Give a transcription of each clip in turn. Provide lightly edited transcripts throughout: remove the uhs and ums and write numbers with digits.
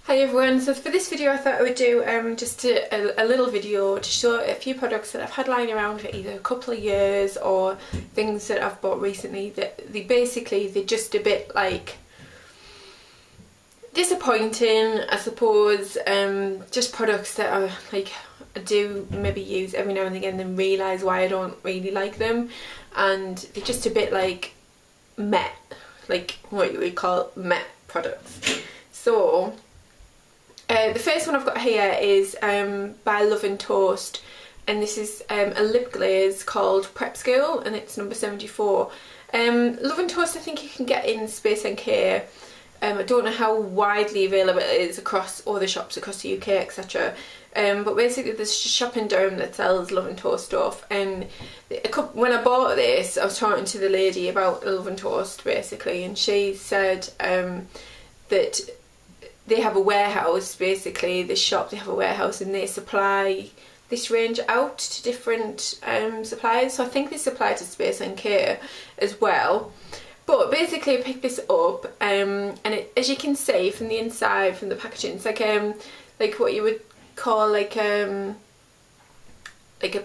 Hi everyone, so for this video I thought I would do just a little video to show a few products that I've had lying around for either a couple of years or things that I've bought recently that they're just a bit like disappointing, I suppose. Just products that are like I do maybe use every now and again and realise why I don't really like them, and they're just a bit like meh, like what you would call meh products. So the first one I've got here is by Love and Toast, and this is a lip glaze called Prep School, and it's number 74. Love and Toast I think you can get in Space NK. I don't know how widely available it is across all the shops across the UK, etc. But basically there's a shop in Durham that sells Love and Toast stuff, and when I bought this I was talking to the lady about Love and Toast basically, and she said that they have a warehouse, basically this shop, they have a warehouse and they supply this range out to different suppliers. So I think they supply to Space NK as well. But basically I picked this up and as you can see from the inside, from the packaging, it's like what you would call like a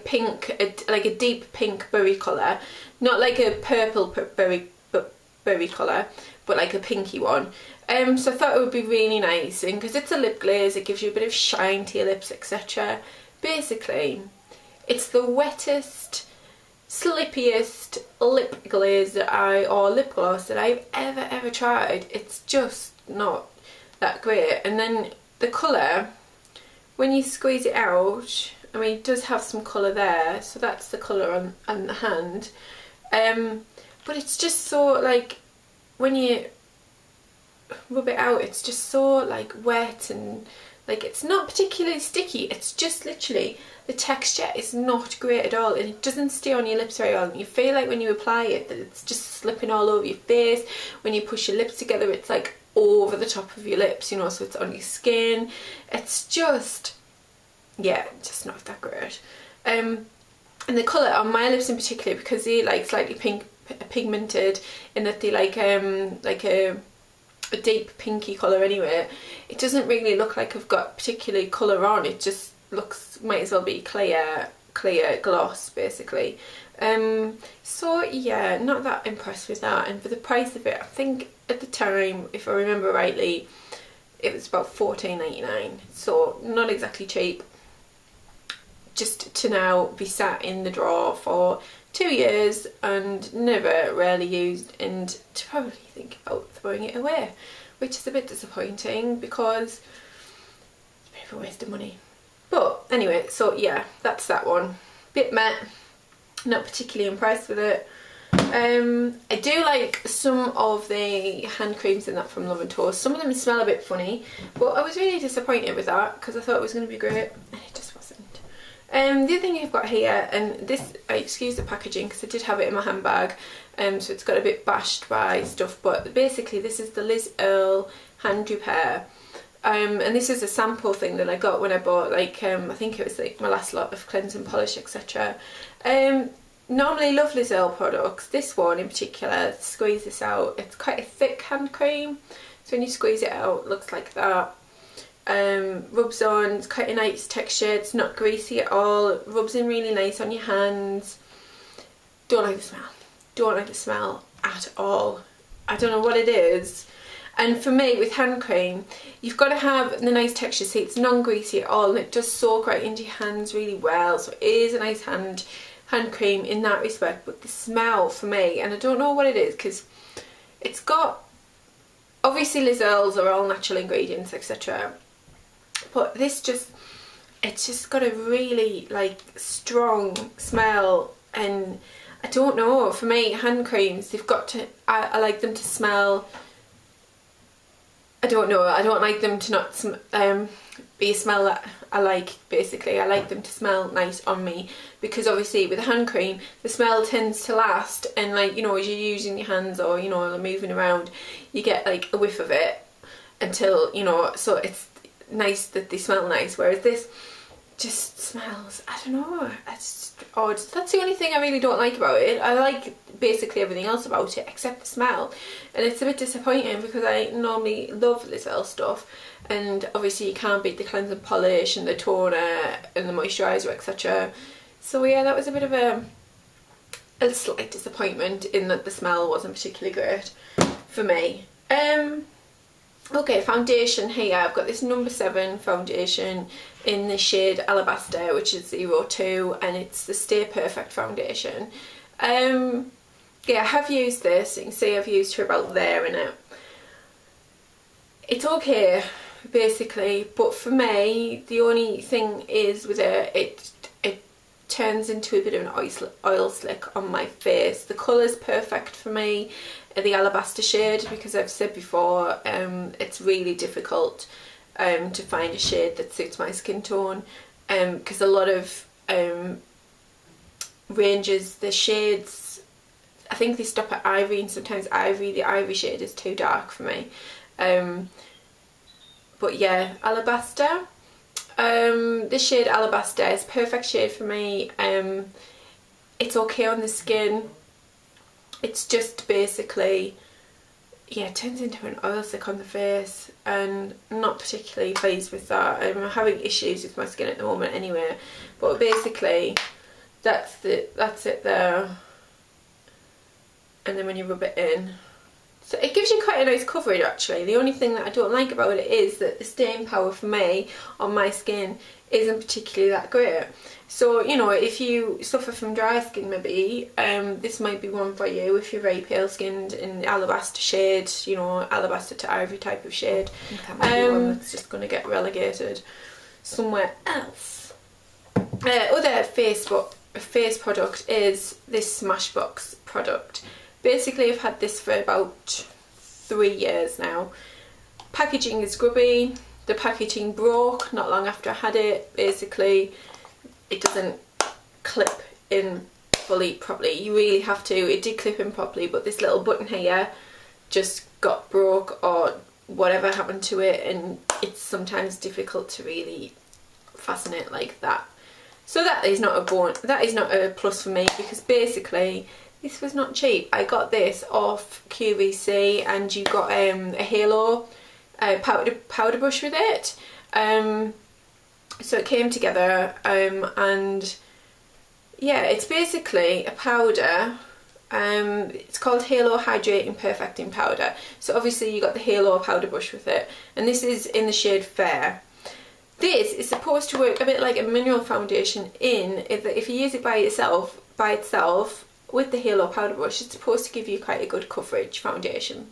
pink, like a deep pink berry colour, not like a purple berry colour, but like a pinky one. So I thought it would be really nice, and because it's a lip glaze it gives you a bit of shine to your lips, etc. Basically it's the wettest, slippiest lip glaze that or lip gloss that I've ever tried. It's just not that great. And then the colour, when you squeeze it out, I mean it does have some colour there, so that's the colour on the hand, but it's just so like when you rub it out it's just so like wet, and like it's not particularly sticky, it's just literally the texture is not great at all, and it doesn't stay on your lips very well. You feel like when you apply it that it's just slipping all over your face. When you push your lips together it's like over the top of your lips, you know, so it's on your skin. It's just, yeah, just not that great. And the colour on my lips in particular, because they're like slightly pigmented in that they like a deep pinky colour anyway, it doesn't really look like I've got particularly colour on. It just looks, might as well be clear gloss basically. So yeah, not that impressed with that, and for the price of it, I think at the time, if I remember rightly, it was about $14.99, so not exactly cheap. Just to now be sat in the drawer for 2 years and never really used, and to probably think about throwing it away, which is a bit disappointing because it's a bit of a waste of money. But anyway, so yeah, that's that one. Bit meh, not particularly impressed with it. I do like some of the hand creams in that from Love and Toast. Some of them smell a bit funny, but I was really disappointed with that because I thought it was going to be great and it just wasn't. The other thing I've got here, and this, I excuse the packaging because I did have it in my handbag, so it's got a bit bashed by stuff, but basically this is the Liz Earle hand repair, and this is a sample thing that I got when I bought like I think it was like my last lot of cleanse and polish, etc. Normally love Liz Earle products. This one in particular, squeeze this out, it's quite a thick hand cream, so when you squeeze it out it looks like that. Rubs on, it's quite a nice texture, it's not greasy at all, it rubs in really nice on your hands. Don't like the smell, don't like the smell at all. I don't know what it is, and for me with hand cream you've got to have the nice texture, see it's non-greasy at all, and it does soak right into your hands really well, so it is a nice hand cream in that respect. But the smell for me, and I don't know what it is, because it's got, obviously Liz Earle's are all natural ingredients, etc. But this just, it's just got a really like strong smell, and I don't know, for me hand creams, they've got to, I like them to smell, I don't know, I don't like them to not be a smell that I like, basically. I like them to smell nice on me, because obviously with a hand cream the smell tends to last, and like, you know, as you're using your hands or, you know, moving around, you get like a whiff of it until, you know, so it's nice that they smell nice. Whereas this, just smells, I don't know, it's odd. That's the only thing I really don't like about it. I like basically everything else about it except the smell, and it's a bit disappointing because I normally love this little stuff, and obviously you can't beat the cleansing polish and the toner and the moisturiser, etc. So yeah, that was a bit of a slight disappointment in that the smell wasn't particularly great for me. Okay, foundation here. I've got this number 7 foundation in the shade Alabaster, which is 02, and it's the Stay Perfect foundation. Yeah, I have used this. You can see I've used her about there in it. It's okay, basically, but for me, the only thing is with it turns into a bit of an oil slick on my face. The colour's perfect for me, the Alabaster shade, because I've said before, it's really difficult to find a shade that suits my skin tone, because a lot of ranges, the shades, I think they stop at ivory, and sometimes the ivory shade is too dark for me. But yeah, Alabaster. This shade Alabaster is perfect shade for me. It's okay on the skin. It's just basically, yeah, it turns into an oil slick on the face, and I'm not particularly pleased with that. I'm having issues with my skin at the moment anyway, but basically that's it there. And then when you rub it in, so it gives you quite a nice coverage actually. The only thing that I don't like about it is that the staying power for me on my skin isn't particularly that great. So, you know, if you suffer from dry skin maybe, this might be one for you if you're very pale skinned in the Alabaster shade, you know, Alabaster to Ivory type of shade. That might be one that's just going to get relegated somewhere else. Other face product is this Smashbox product. Basically, I've had this for about 3 years now. Packaging is grubby. The packaging broke not long after I had it. Basically, it doesn't clip in fully properly. You really have to. It did clip in properly, but this little button here just got broke or whatever happened to it, and it's sometimes difficult to really fasten it like that. So that is not a plus for me, because basically this was not cheap. I got this off QVC, and you got a halo powder brush with it. So it came together, and yeah, it's basically a powder. It's called Halo Hydrating Perfecting Powder. So obviously you got the Halo powder brush with it, and this is in the shade Fair. This is supposed to work a bit like a mineral foundation if you use it by itself with the Halo powder brush. It's supposed to give you quite a good coverage foundation.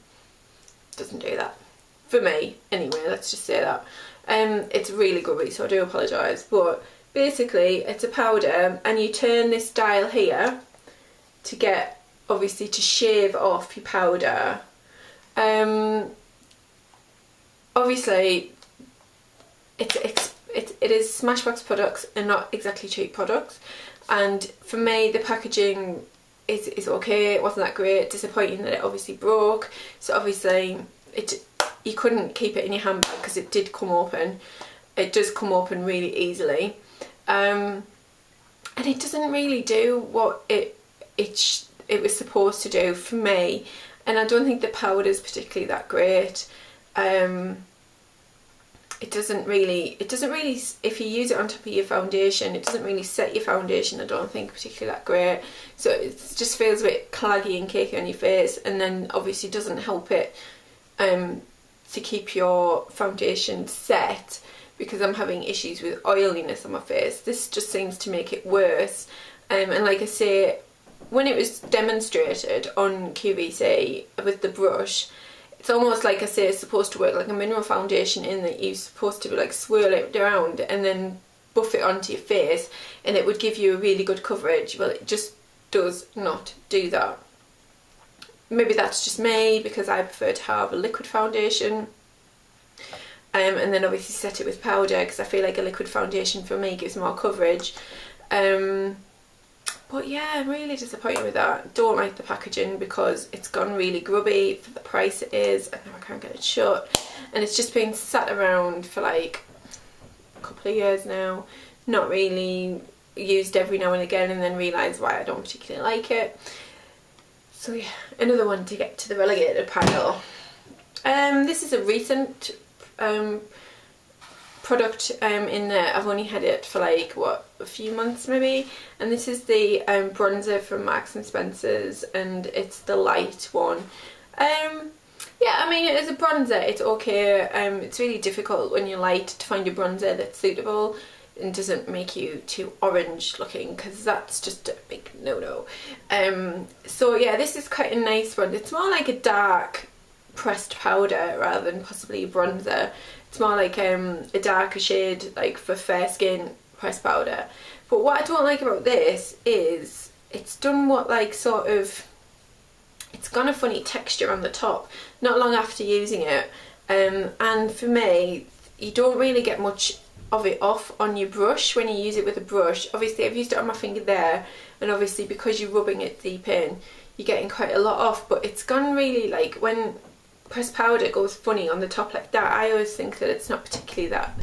Doesn't do that for me anyway, let's just say that. It's really grubby, so I do apologise, but basically it's a powder, and you turn this dial here to get, obviously, to shave off your powder. Obviously it is Smashbox products and not exactly cheap products, and for me the packaging is okay. It wasn't that great. Disappointing that it obviously broke, so obviously you couldn't keep it in your handbag because it did come open. It does come open really easily, and it doesn't really do what it was supposed to do for me, and I don't think the powder is particularly that great. It doesn't really, if you use it on top of your foundation, it doesn't really set your foundation, I don't think, particularly that great. So it just feels a bit claggy and cakey on your face, and then obviously doesn't help it to keep your foundation set, because I'm having issues with oiliness on my face. This just seems to make it worse. And like I say, when it was demonstrated on QVC with the brush, it's almost like I say, it's supposed to work like a mineral foundation, in that you're supposed to like swirl it around and then buff it onto your face, and it would give you a really good coverage. Well, it just does not do that. Maybe that's just me, because I prefer to have a liquid foundation, and then obviously set it with powder, because I feel like a liquid foundation for me gives more coverage. But yeah, I'm really disappointed with that. Don't like the packaging because it's gone really grubby for the price it is, and now I can't get it shut, and it's just been sat around for like a couple of years now. not really, used every now and again, and then realise why I don't particularly like it. So yeah, another one to get to the relegated pile. This is a recent product in that I've only had it for like, what, a few months maybe, and this is the bronzer from Marks and Spencer's, and it's the light one. Yeah, I mean, as a bronzer it's okay. It's really difficult when you're light to find a bronzer that's suitable and doesn't make you too orange looking, because that's just a big no-no. So yeah, this is quite a nice one. It's more like a dark pressed powder rather than possibly a bronzer. It's more like a darker shade, like for fair skin pressed powder. But what I don't like about this is it's done what, like, sort of, it's got a funny texture on the top not long after using it, and for me, you don't really get much of it off on your brush when you use it with a brush. Obviously I've used it on my finger there, and obviously because you're rubbing it deep in, you're getting quite a lot off, but it's gone really, like, when pressed powder goes funny on the top like that, I always think that it's not particularly that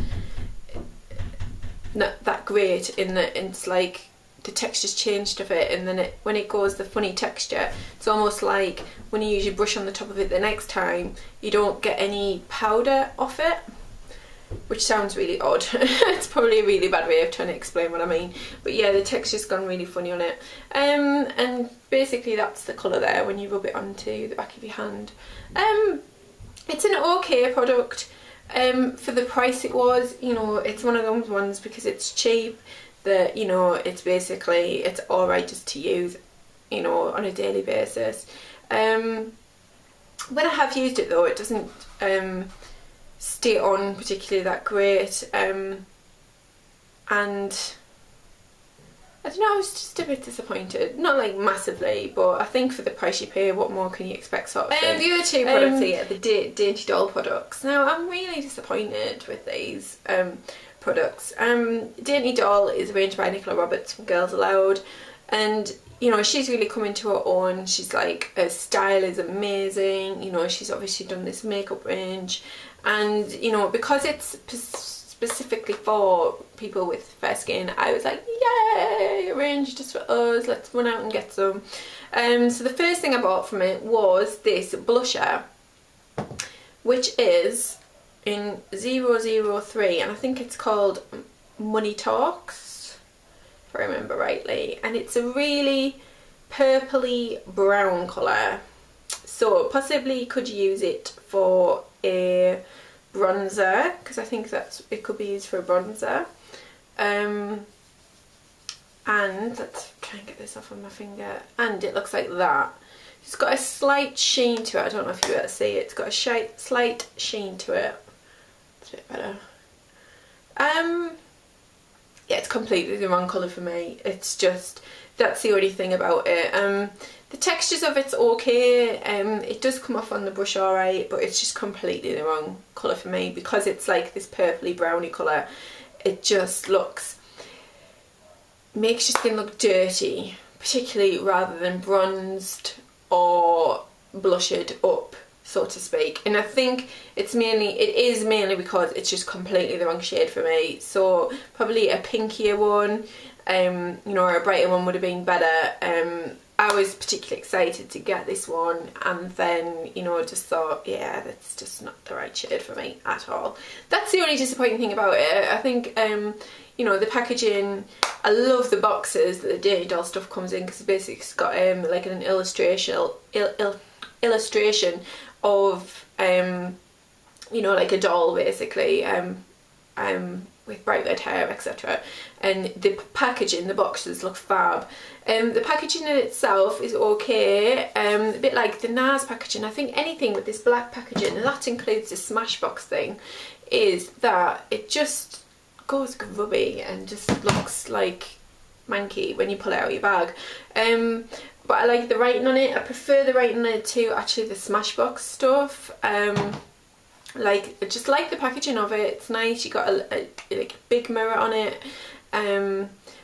great, in that it's like the texture's changed of it, and then when it goes the funny texture, it's almost like when you use your brush on the top of it the next time, you don't get any powder off it, which sounds really odd. It's probably a really bad way of trying to explain what I mean, but yeah, the texture's gone really funny on it. And basically that's the colour there when you rub it onto the back of your hand. It's an okay product for the price it was. You know, it's one of those ones, because it's cheap, that, you know, it's basically, it's alright just to use, you know, on a daily basis. When I have used it though, it doesn't stay on particularly that great, and I don't know, I was just a bit disappointed. Not like massively, but I think for the price you pay, what more can you expect, sort of thing. The other two products are, yeah, the Dainty Doll products. Now I'm really disappointed with these products. Dainty Doll is arranged by Nicola Roberts from Girls Aloud, and you know, she's really come into her own. She's like, her style is amazing, you know, she's obviously done this makeup range, and you know, because it's specifically for people with fair skin, I was like, yay, a range just for us, let's run out and get some. So the first thing I bought from it was this blusher, which is in 003, and I think it's called Money Talks, if I remember rightly, and it's a really purpley brown colour, so possibly could use it for a bronzer, because I think it could be used for a bronzer. And let's try and get this off on my finger, and it looks like that. It's got a slight sheen to it. I don't know if you'll be able to see it. It's got a slight sheen to it. It's a bit better. Yeah, it's completely the wrong colour for me. It's just, that's the only thing about it. The textures of it's okay, it does come off on the brush alright, but it's just completely the wrong colour for me, because it's like this purpley browny colour. It just makes your skin look dirty, particularly rather than bronzed or blushed up, so to speak. And I think it is mainly because it's just completely the wrong shade for me. So probably a pinkier one, you know, or a brighter one would have been better. I was particularly excited to get this one, and then, you know, just thought, yeah, that's just not the right shade for me at all. That's the only disappointing thing about it. I think, you know, the packaging, I love the boxes that the Dainty Doll stuff comes in, because basically it's got like an illustration of, you know, like a doll basically, with bright red hair, etc. And the packaging, the boxes look fab. The packaging in itself is okay, a bit like the NARS packaging. I think anything with this black packaging, and that includes the Smashbox thing, is that it just goes grubby and just looks like manky when you pull it out of your bag. But I like the writing on it. I prefer the writing on it to actually the Smashbox stuff. Like, I just like the packaging of it. It's nice. You got a big mirror on it.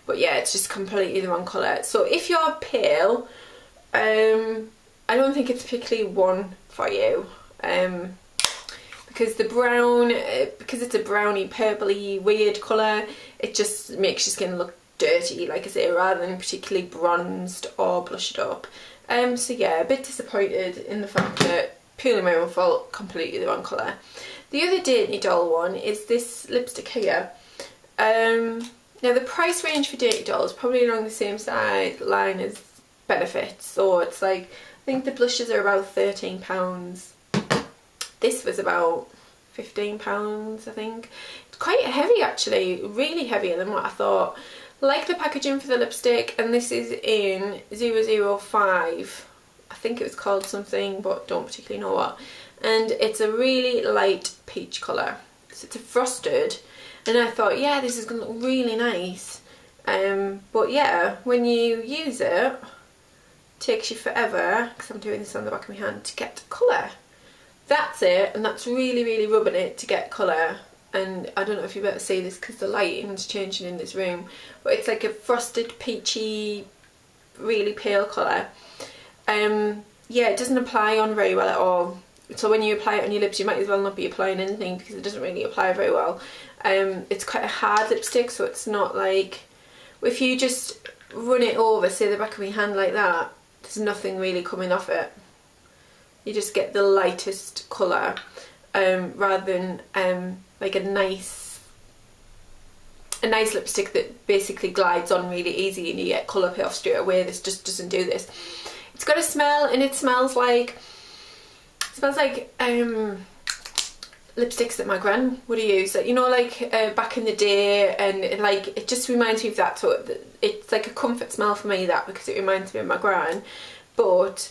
But yeah, it's just completely the wrong colour. So if you're pale, I don't think it's particularly one for you. because the brown, because it's a browny purpley weird colour, it just makes your skin look dirty, like I say, rather than particularly bronzed or blushed up. So yeah, a bit disappointed in the fact that purely my own fault, completely the wrong colour. The other Dainty Doll one is this lipstick here. Now the price range for Dainty Doll is probably along the same side line as Benefit, so it's like, I think the blushes are about £13. This was about £15, I think. It's quite heavy actually, really heavier than what I thought. Like the packaging for the lipstick, and this is in 005. I think it was called something, but don't particularly know what. And it's a really light peach colour. So it's a frosted, and I thought, yeah, this is going to look really nice. But yeah, when you use it, it takes you forever, because I'm doing this on the back of my hand, to get colour. That's it, and that's really, really rubbing it to get colour. And I don't know if you better see this because the lighting's changing in this room, but it's like a frosted peachy, really pale colour. Yeah, it doesn't apply on very well at all. So when you apply it on your lips, you might as well not be applying anything because it doesn't really apply very well. It's quite a hard lipstick, so it's not like, if you just run it over, say the back of my hand like that, there's nothing really coming off it. You just get the lightest colour, rather than like a nice lipstick that basically glides on really easy and you get colour payoff straight away. This just doesn't do this. It's got a smell, and it smells like lipsticks that my gran would have used, you know, like back in the day, and it just reminds me of that. So it's like a comfort smell for me, that, because it reminds me of my gran. But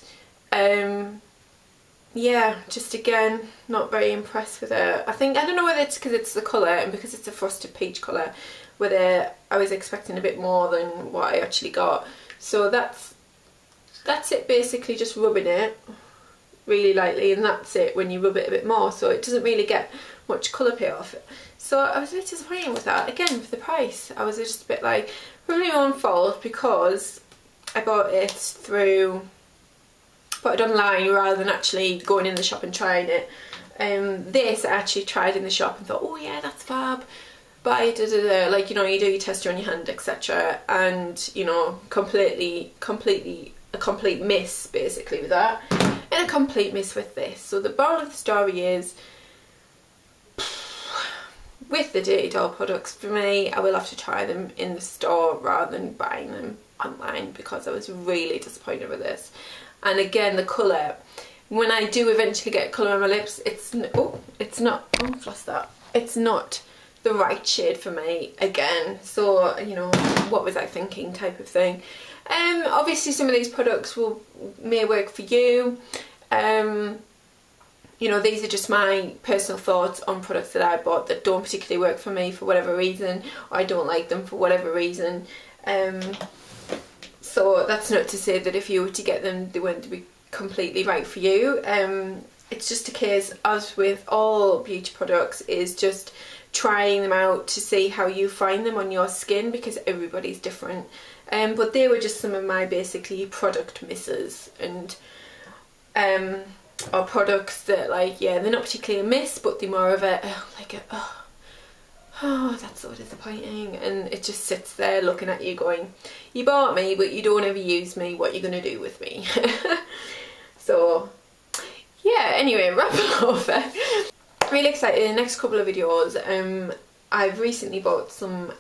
yeah, just again, not very impressed with it. I don't know whether it's because it's the colour and because it's a frosted peach colour, whether I was expecting a bit more than what I actually got. So that's it, basically just rubbing it really lightly, and that's it when you rub it a bit more, so it doesn't really get much colour payoff. So I was a bit disappointed with that. Again, for the price, I was just a bit like, probably my own fault, because I bought it online rather than actually going in the shop and trying it. This I actually tried in the shop and thought, oh yeah, that's fab, buy it, like, you know, you do your tester on your hand, etc. And, you know, a complete miss basically with that, and a complete miss with this. So the moral of the story is, with the Dainty Doll products, for me, I will have to try them in the store rather than buying them online, because I was really disappointed with this. And again, the colour, when I do eventually get colour on my lips, it's not the right shade for me again. So, you know, what was I thinking type of thing. Obviously some of these products may work for you. You know, these are just my personal thoughts on products that I bought that don't particularly work for me for whatever reason, or I don't like them for whatever reason. So that's not to say that if you were to get them, they weren't to be completely right for you. It's just a case, as with all beauty products, is just trying them out to see how you find them on your skin, because everybody's different. But they were just some of my basically product misses, and or products that, like, yeah, they're not particularly a miss, but they're more of a oh, that's so disappointing, and it just sits there looking at you going, you bought me but you don't ever use me, what are you going to do with me? So yeah, anyway, wrapping over. Really excited in the next couple of videos. I've recently bought some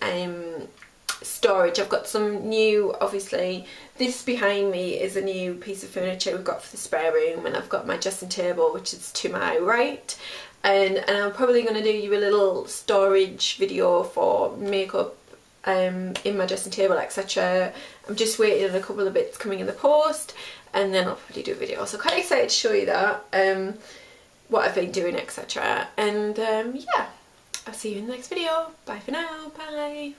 storage. I've got some new, obviously this behind me is a new piece of furniture we've got for the spare room, and I've got my dressing table, which is to my right, and I'm probably going to do you a little storage video for makeup in my dressing table, etc. I'm just waiting on a couple of bits coming in the post, and then I'll probably do a video. So quite excited to show you that, what I've been doing, etc. And yeah, I'll see you in the next video. Bye for now. Bye.